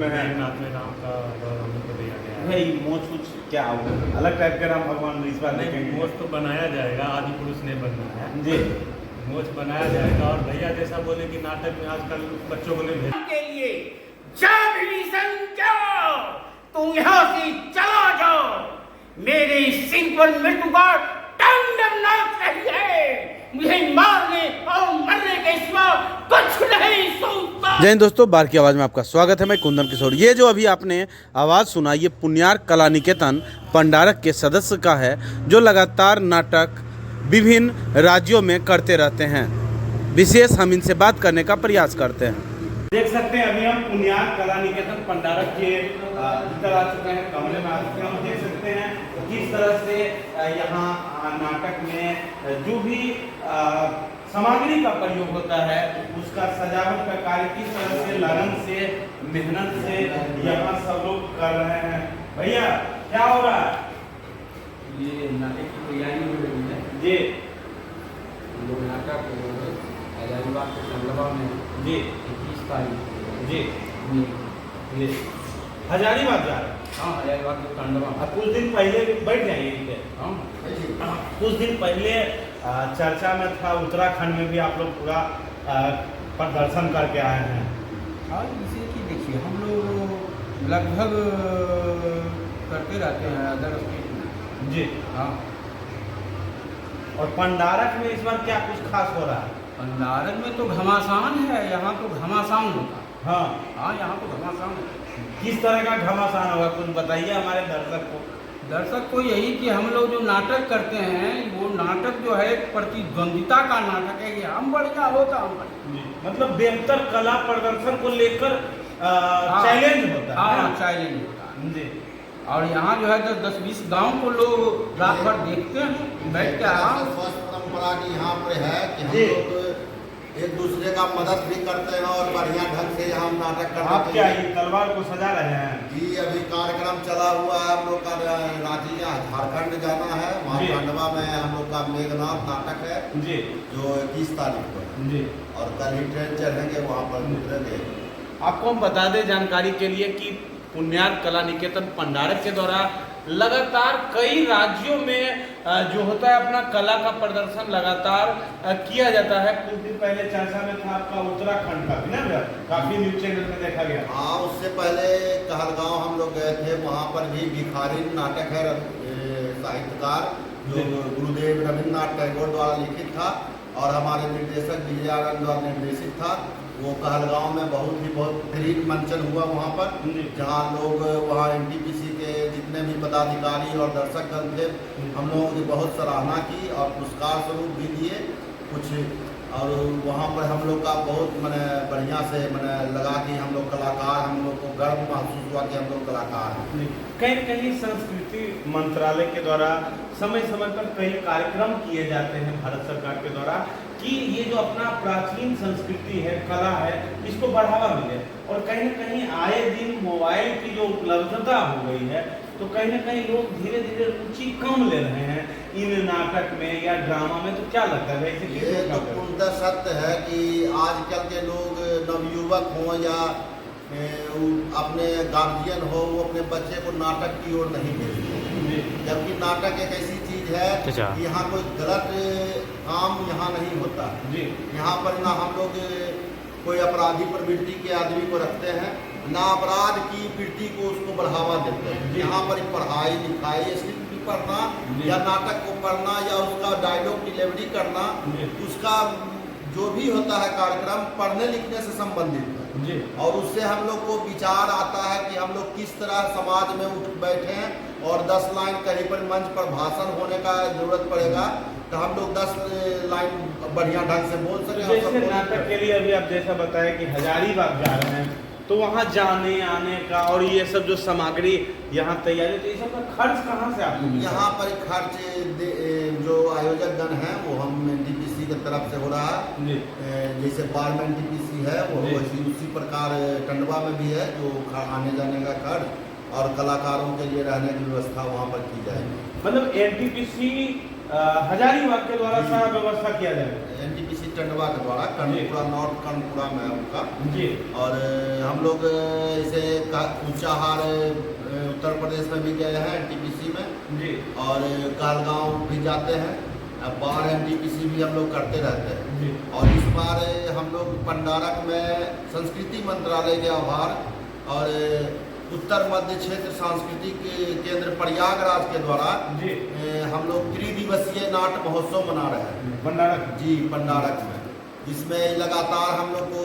में है। मेघनाथ में राम का और हम लोग को दिया गया है। भाई मोच कुछ क्या हो अलग टाइप के राम भगवान इस बार नहीं, देखेंगे। मोच तो बनाया जाएगा, आदि पुरुष ने बनना है जी मोच बनाया जाएगा। और भैया जैसा बोले कि नाटक में आजकल बच्चों को नहीं भेज के लिए जाओ, तुम यहाँ से चला जाओ, मेरे सिंह पर मृत्यु का दंड नाच रही है, मुझे मारने और मरने के सिवा कुछ नहीं सोचता। जय हिंद दोस्तों, बार की आवाज़ में आपका स्वागत है। मैं कुंदन किशोर। ये जो अभी आपने आवाज़ सुना, ये पुण्यार कला निकेतन पंडारक के सदस्य का है, जो लगातार नाटक विभिन्न राज्यों में करते रहते हैं। विशेष हम इनसे बात करने का प्रयास करते हैं। देख सकते हैं अभी हम पुण्यार कला निकेतन पंडारक के भीतर आ चुके हैं, कमरे में आ चुके हैं। हम देख सकते हैं किस तरह से यहाँ नाटक में जो भी सामग्री का प्रयोग होता है उसका सजावट का कार्य किस तरह से लगन से मेहनत से यहाँ सब लोग कर रहे हैं। भैया क्या हो रहा है? ये नाटक की तैयारी हो रही है। जी हम लोग नाटक हजारीबाग के संगवा में जी 21 तारीख जी में जी हजारीबाग जा रहे हैं। हाँ हजारीबाग के कंडवा में। अब कुछ दिन पहले बैठ जाइए इस पे। हाँ कुछ दिन पहले चर्चा में था, उत्तराखंड में भी आप लोग पूरा प्रदर्शन करके आए हैं। और इसे कि देखिए हम लोग लगभग करते रहते हैं अदर स्टेट में। जी हाँ और पंडारक में इस बार क्या कुछ खास हो रहा है? पंडारक में तो घमासान है, यहाँ तो घमासान होता है। हाँ हाँ यहाँ तो घमासान है। किस तरह का घमासान होगा कुछ बताइए हमारे दर्शक को। दर्शक को यही कि हम लोग जो नाटक करते हैं वो नाटक जो है एक प्रतिद्वंदिता का नाटक है कि हम बढ़िया होता हम बढ़िया। मतलब बेहतर कला प्रदर्शन को लेकर चैलेंज होता है। हाँ चैलेंज होता है जी और यहाँ जो है 10-20 गांव को लोग रात भर देखते हैं बैठ के आराम। स्वस्थ परंपरा की यहाँ पर है कि हम जी। लोग एक दूसरे का मदद भी करते हैं और बढ़िया ढंग से हम नाटक आप करते क्या हैं। ये तलवार को सजा रहे हैं? जी अभी कार्यक्रम चला हुआ है हम लोग का, रांची झारखंड जाना है, वहाँ जी। खंडवा में हम लोग का मेघनाथ नाटक है जी जो 21 तारीख को है जी और कल ही ट्रेन चढ़ेंगे वहाँ पर उतरेंगे। आपको हम बता दें जानकारी के लिए कि पुण्यार कला निकेतन पंडारक के द्वारा लगातार कई राज्यों में जो होता है अपना कला का प्रदर्शन लगातार किया जाता है। कुछ दिन पहले चर्चा में था आपका उत्तराखंड का भी ना भैया? काफी न्यूज चैनल में देखा गया। हाँ उससे पहले कहलगांव हम लोग गए थे, वहाँ पर भी भिखारी नाटक है, साहित्यकार जो गुरुदेव रविन्द्रनाथ टैगोर द्वारा लिखित था और हमारे निर्देशक विजयानंद द्वारा निर्देशित था। वो कहलगांव में बहुत बेहतरीन मंचन हुआ वहाँ पर, जहाँ लोग वहाँ एनटीपीसी के जितने भी पदाधिकारी और दर्शकगण थे हम लोगों की बहुत सराहना की और पुरस्कार स्वरूप भी दिए कुछ। और वहाँ पर हम लोग का बहुत मैंने बढ़िया से मैंने लगा कि हम लोग कलाकार, हम लोग को गर्व महसूस हुआ कि हम लोग कलाकार हैं। कहीं कहीं संस्कृति मंत्रालय के द्वारा समय समय पर कई कार्यक्रम किए जाते हैं भारत सरकार के द्वारा कि ये जो अपना प्राचीन संस्कृति है, कला है, इसको बढ़ावा मिले। और कहीं न कहीं आए दिन मोबाइल की जो उपलब्धता हो गई है तो कहीं न कहीं लोग धीरे धीरे रुचि कम ले रहे हैं इन नाटक में या ड्रामा में। तो क्या लगता है वैसे? ये तो पूर्णतः सत्य है कि आजकल के लोग नवयुवक हों या अपने गार्जियन हो, वो अपने बच्चे को नाटक की ओर नहीं भेजते, जबकि नाटक एक ऐसी चीज है कि यहाँ कोई गलत काम यहाँ नहीं होता। जी यहाँ पर ना हम लोग कोई अपराधी प्रवृत्ति के आदमी को रखते हैं, ना अपराध की वृत्ति को उसको बढ़ावा देते हैं। यहाँ पर पढ़ाई लिखाई स्क्रिप्ट पढ़ना या नाटक को पढ़ना या उसका डायलॉग डिलीवरी करना, उसका जो भी होता है कार्यक्रम पढ़ने लिखने से संबंधित है जी। और उससे हम लोग को विचार आता है कि हम लोग किस तरह समाज में उठ बैठे हैं और 10 लाइन कहीं पर मंच पर भाषण होने का जरूरत पड़ेगा तो हम लोग 10 लाइन बढ़िया ढंग से बोल सकें। जैसे नाटक के लिए अभी आप जैसा बताया कि हजारीबाग जा रहे हैं तो वहाँ जाने आने का और ये सब जो सामग्री यहाँ तैयारी, तो ये सब का खर्च कहाँ से आपको मिलता है? यहाँ पर खर्च जो आयोजक गण है वो हम एनटीपीसी की तरफ से हो रहा है। जैसे बार में एनटीपीसी है वो वैसी उसी प्रकार टंडवा में भी है जो आने जाने का खर्च और कलाकारों के लिए रहने की व्यवस्था वहाँ पर की जाएगी। मतलब एनटीपीसी हजारीबाग के द्वारा सारा व्यवस्था किया जाएगा। एनटीपीसी टंडवा के द्वारा कर्णपुरा नॉर्थ कर्णपुरा में है उनका जी। और हम लोग इसे ऊंचाहार उत्तर प्रदेश में भी गए हैं एनटीपीसी में, जी और कहलगांव भी जाते हैं। अब बाहर एनटीपीसी भी हम लोग करते रहते हैं। जी और इस बार हम लोग पंडारक में संस्कृति मंत्रालय के आभार और उत्तर मध्य क्षेत्र सांस्कृतिक केंद्र प्रयागराज के द्वारा जी हम लोग त्रिदिवसीय नाट्य महोत्सव मना रहे हैं भंडारक जी पंडारक में। इसमें लगातार हम लोग को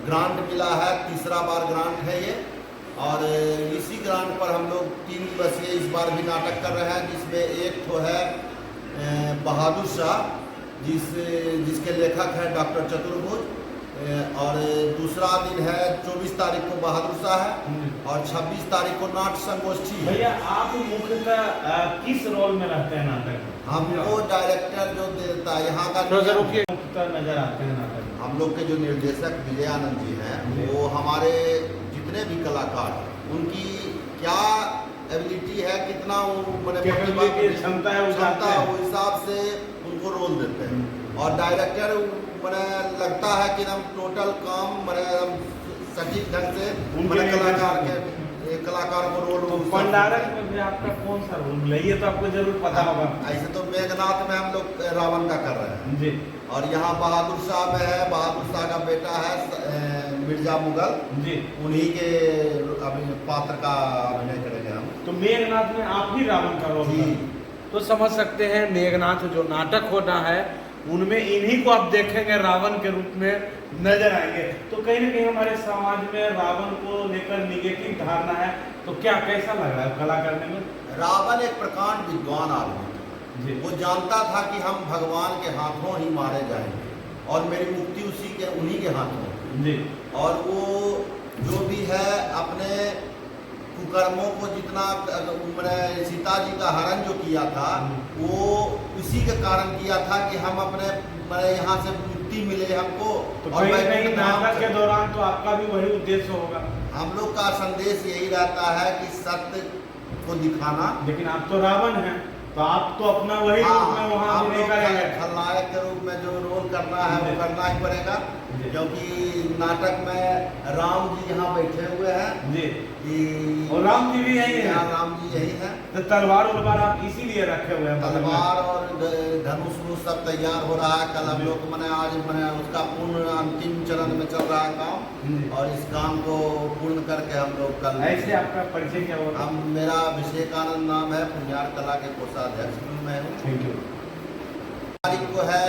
ग्रांट मिला है, तीसरा बार ग्रांट है ये, और इसी ग्रांट पर हम लोग 3 दिवसीय इस बार भी नाटक कर रहे हैं, जिसमें एक तो है बहादुर शाह जिसके लेखक हैं डॉक्टर चतुर्भुज, और दूसरा दिन है 24 तारीख को बहादुर शाह है, और 26 तारीख को नाट्य संगोष्ठी है। भैया आप मुख्यतः किस रोल में रहते हैं नाटक में? हमको डायरेक्टर जो देता है यहाँ का मुख्यतः नजर आते हैं नाटक में। हम लोग के जो निर्देशक विजयानंद जी हैं, वो हमारे जितने भी कलाकार हैं उनकी क्या एबिलिटी है, कितना वो क्षमता है, वो हिसाब से उनको रोल देते हैं। और डायरेक्टर मैंने लगता है कि हम टोटल काम मैंने सटीक ढंग से कलाकार को रोल। पंडारक में भी आपका कौन सा रोल है, ये तो आपको जरूर पता होगा। ऐसे तो मेघनाथ में हम लोग रावण का कर रहे हैं जी, और यहाँ बहादुर शाह में है, बहादुर शाह का बेटा है मिर्जा मुगल जी, उन्हीं के अभी पात्र का अभिनय करेंगे हम। तो मेघनाथ में आप ही रावण का रोल जी। तो समझ सकते हैं मेघनाथ जो नाटक होना है उनमें इन्हीं को आप देखेंगे रावण के रूप में नजर आएंगे। तो कहीं ना कहीं हमारे समाज में रावण को लेकर निगेटिव धारणा है, तो क्या कैसा लग रहा है कला करने में? रावण एक प्रकांड विद्वान आदमी था, जी, वो जानता था कि हम भगवान के हाथों ही मारे जाएंगे और मेरी मुक्ति उन्हीं के हाथों। जी, और वो जो भी है अपने कुकर्मों को जितना मैंने सीता जी का हरण जो किया था वो इसी के कारण किया था कि हम अपने यहाँ से मुक्ति मिले हमको। तो और कहीं कहीं नाटक के दौरान तो आपका भी वही उद्देश्य होगा। हम लोग का संदेश यही रहता है कि सत्य को दिखाना। लेकिन आप तो रावण हैं, तो आप तो अपना वही रूप में वहाँ हम भी लोग करेंगे। खलनायक के रूप में जो रोल करना है वो करना ही पड़ेगा, क्योंकि नाटक में राम जी यहाँ बैठे हुए हैं जी, कि और राम जी भी यही है। यहाँ राम जी यही है। तो तलवार उलवार आप इसीलिए रखे हुए हैं? तलवार और धनुष वनुष सब तैयार हो रहा है। कल हम लोग आज उसका पूर्ण अंतिम चरण में चल रहा है काम, और इस काम को पूर्ण करके हम लोग कल। ऐसे आपका परिचय क्या होगा? मेरा अभिषेकानंद नाम है, पुण्यार कला के कोषाध्यक्ष मैं हूँ। Thank you. तारीख को है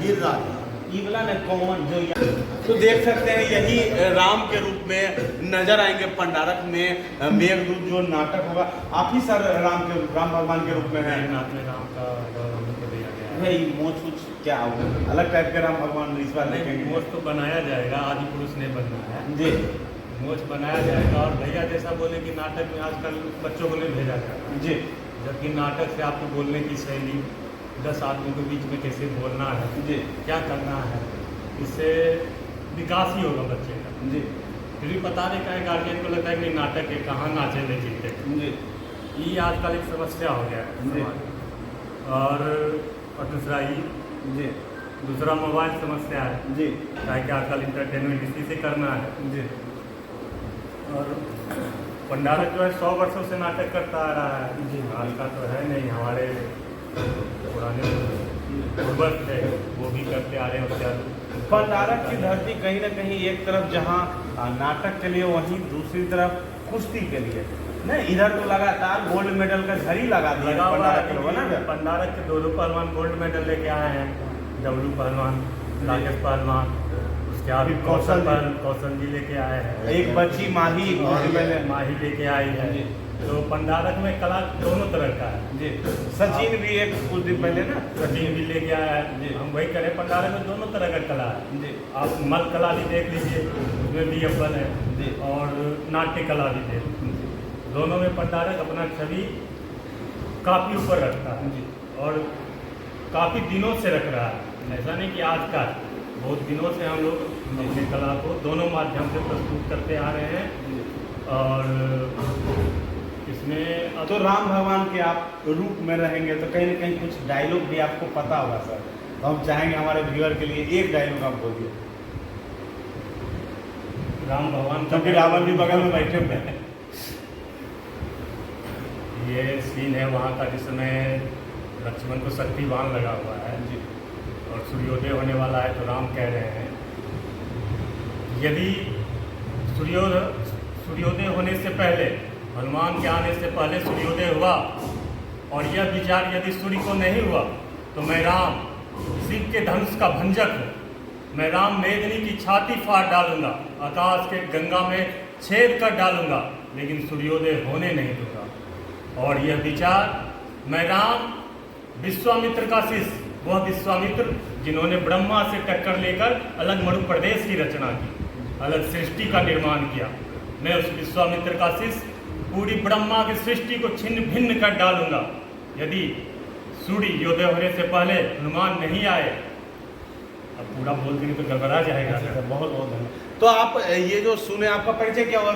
हीर राजा वाला ने कॉमन जो तो देख सकते हैं यही राम के रूप में नजर आएंगे पंडारक में। मेघदूत जो नाटक होगा आप ही सर राम भगवान के रूप में हैं। मेघनाथ में राम का हमको दिया गया है। भाई मोच कुछ क्या होगा, अलग टाइप के राम भगवान इस बार देखेंगे? मोच तो बनाया जाएगा, आदि पुरुष ने बनना है जी, मोच बनाया जाएगा। और भैया जैसा बोले कि नाटक में आजकल बच्चों को नहीं भेजा जाता है, जी, जबकि नाटक से आपको बोलने की शैली 10 आदमियों के बीच में कैसे बोलना है, जी, क्या करना है, इससे विकास ही होगा बच्चे का। जी, फिर भी पता नहीं क्या गार्जियन को लगता है कि नाटक है, कहाँ नाचे ले जीते। जी, ये आजकल एक समस्या हो गया है जी। समाज में। और दूसरा ये जी, दूसरा मोबाइल समस्या है, जी, क्या कि आजकल इंटरटेनमेंट इसी से करना है। जी। और पंडारक जो है 100 वर्षों से नाटक करता आ रहा है जी। आज का तो है नहीं, हमारे पुराने पूर्वज थे वो भी करते आ रहे हैं। उसके पंडारक की धरती कहीं ना कहीं एक तरफ जहाँ नाटक के लिए, वहीं दूसरी तरफ कुश्ती के लिए नहीं, इधर तो लगातार गोल्ड मेडल का झड़ी लगा दिया लगा हुआ पंडारक के लोगों है। ने। पंडारक के 2 पहलवान गोल्ड मेडल लेके आए हैं, डब्लू पहलवान, राकेश पहलवान, उसके आगे कौशल जी लेके आए हैं। एक बच्ची माही माही लेके आई है। तो पंडारक में कला दोनों तरह का है जी। सचिन भी एक कुछ दिन पहले ना सचिन भी लेके आया है। हम वही करें, पंडारक में दोनों तरह का कला है जी। आप मल कला भी देख लीजिए, उसमें भी अव्वल है जी। और नाट्य कला भी देख लीजिए। दोनों में पंडारक अपना छवि काफ़ी ऊपर रखता है और काफ़ी दिनों से रख रहा है। ऐसा नहीं कि आज का, बहुत दिनों से हम लोग अपनी कला को दोनों माध्यम से प्रस्तुत करते आ रहे हैं। और इसमें तो राम भगवान के आप रूप में रहेंगे तो कहीं ना कहीं कुछ डायलॉग भी आपको पता होगा सर, तो हम चाहेंगे हमारे व्यूअर के लिए एक डायलॉग आप बोलिए। राम भगवान क्योंकि रावण भी बगल में बैठे हुए हैं। ये सीन है वहाँ का जिसमें लक्ष्मण को शक्तिवान लगा हुआ है जी। और सूर्योदय होने वाला है, तो राम कह रहे हैं यदि सूर्योदय होने से पहले, हनुमान के आने से पहले सूर्योदय हुआ और यह विचार यदि सूर्य को नहीं हुआ तो मैं राम शिव के धनुष का भंजक हूँ, मैं राम मेदिनी की छाती फाड़ डालूंगा, आकाश के गंगा में छेद कर डालूंगा, लेकिन सूर्योदय होने नहीं दूंगा। और यह विचार मैं राम विश्वामित्र का शिष्य, वह विश्वामित्र जिन्होंने ब्रह्मा से टक्कर लेकर अलग मरु प्रदेश की रचना की, अलग सृष्टि का निर्माण किया, मैं उस विश्वामित्र का शिष्य पूरी ब्रह्मा की सृष्टि को छिन्न भिन्न कर डालूंगा यदि सूर्योदय होने से पहले हनुमान नहीं आए। अब पूरा बोल देंगे तो गड़बड़ा जाएगा। बहुत बहुत धन्यवाद। तो आप ये जो सुने, आपका परिचय क्या हुआ?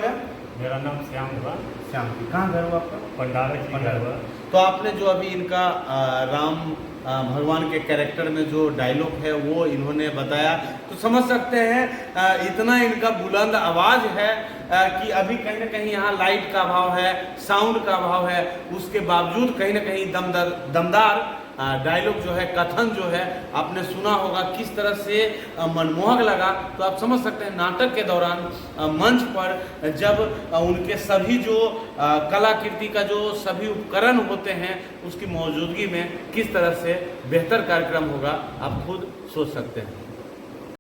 मेरा नाम श्याम हुआ। श्याम जी, कहाँ घर हुआ आपका? पंडारक ही घर हुआ। तो आपने जो अभी इनका राम भगवान के कैरेक्टर में जो डायलॉग है वो इन्होंने बताया, तो समझ सकते हैं इतना इनका बुलंद आवाज़ है कि अभी कहीं ना कहीं यहाँ लाइट का अभाव है, साउंड का अभाव है, उसके बावजूद कहीं ना कहीं दमदार डायलॉग जो है, कथन जो है, आपने सुना होगा किस तरह से मनमोहक लगा। तो आप समझ सकते हैं नाटक के दौरान मंच पर जब उनके सभी जो कलाकृति का जो सभी उपकरण होते हैं उसकी मौजूदगी में किस तरह से बेहतर कार्यक्रम होगा, आप खुद सोच सकते हैं।